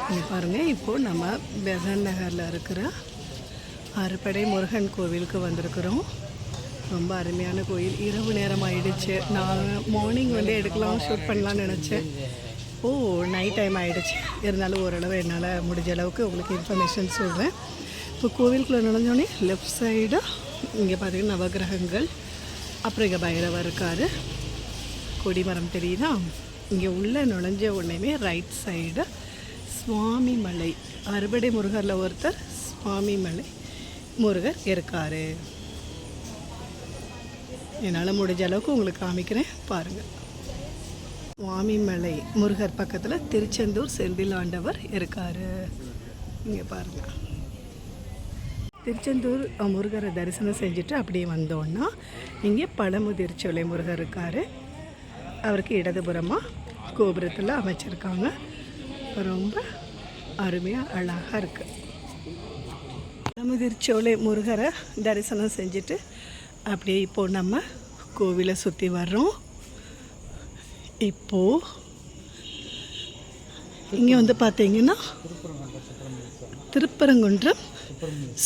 இங்கே பாருங்கள், இப்போது நம்ம பெசன்ட் நகரில் இருக்கிற அறுபடை முருகன் கோவிலுக்கு வந்திருக்கிறோம். ரொம்ப அருமையான கோயில். இரவு நேரம் ஆகிடுச்சு. நான் மார்னிங் எடுக்கலாம், ஷூட் பண்ணலான்னு நினச்சேன். நைட் டைம் ஆகிடுச்சு. இருந்தாலும் ஓரளவு என்னால் முடிஞ்ச அளவுக்கு உங்களுக்கு இன்ஃபர்மேஷன் சொல்கிறேன். இப்போ கோவிலுக்குள்ளே நுழைஞ்சோடனே லெஃப்ட் சைடு இங்கே பார்த்திங்கன்னா நவகிரகங்கள், அப்புறம் இங்கே பைரவர் இருக்கார், கொடிமரம் தெரியுதா. இங்கே உள்ளே நுழைஞ்ச உடனே ரைட் சைடு சுவாமி மலை, அறுபடை முருகரில் ஒருத்தர் சுவாமி மலை முருகர் இருக்கார். என்னால் முடிஞ்ச அளவுக்கு உங்களுக்கு காமிக்கிறேன் பாருங்கள். சுவாமிமலை முருகர் பக்கத்தில் திருச்செந்தூர் செந்தில் ஆண்டவர் இருக்கார். இங்கே பாருங்கள். திருச்செந்தூர் முருகரை தரிசனம் செஞ்சுட்டு அப்படியே வந்தோன்னா இங்கே பழமுதிர்ச்சோலை முருகர் இருக்கார். அவருக்கு இடதுபுறமாக கோபுரத்தில் அமைச்சிருக்காங்க. ரொம்ப அருமையாக அழகாக இருக்குது. பழமுதிர்ச்சோலை முருகரை தரிசனம் செஞ்சுட்டு அப்படியே இப்போது நம்ம கோவிலை சுற்றி வர்றோம். இப்போது இங்கே பார்த்தீங்கன்னா திருப்பரங்குன்றம்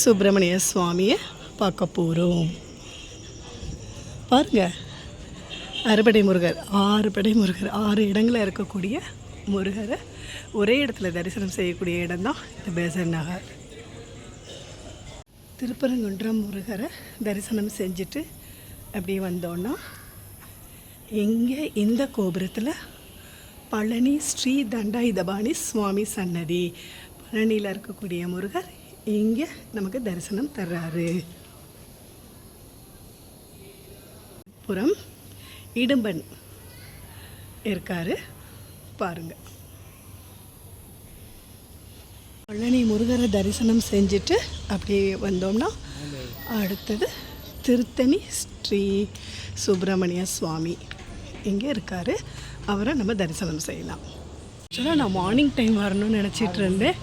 சுப்பிரமணிய சுவாமியை பார்க்க போகிறோம். பாருங்கள், அறுபடை முருகர், 6 இடங்களில் இருக்கக்கூடிய முருகரை ஒரே இடத்துல தரிசனம் செய்யக்கூடிய இடம் தான் இந்த பெசன்ட் நகர். திருப்பரங்குன்றம் முருகரை தரிசனம் செஞ்சுட்டு அப்படியே வந்தோன்னா இங்கே இந்த கோபுரத்தில் பழனி ஸ்ரீ தண்டாயுதபாணி சுவாமி சன்னதி, பழனியில் இருக்கக்கூடிய முருகர் இங்கே நமக்கு தரிசனம் தர்றாரு. புறம் இடும்பன் இருக்காரு பாருங்கள். பழனி முருகரை தரிசனம் செஞ்சுட்டு அப்படியே வந்தோம்னா அடுத்தது திருத்தணி ஸ்ரீ சுப்பிரமணிய சுவாமி இங்கே இருக்கார். அவரை நம்ம தரிசனம் செய்யலாம். ஆக்சுவலாக நான் மார்னிங் டைம் வரணும்னு நினச்சிட்டு இருந்தேன்.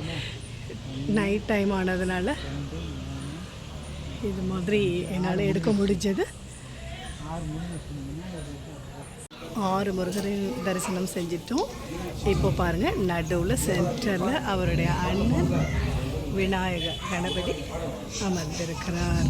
நைட் டைம் ஆனதுனால இது மாதிரி என்னால் எடுக்க முடிஞ்சது. 6 முருகரின் தரிசனம் செஞ்சிட்டோம். இப்போ பாருங்கள், நடுவில் சென்டரில் அவருடைய அண்ணன் விநாயகர் கணபதி அமர்ந்திருக்கிறார்.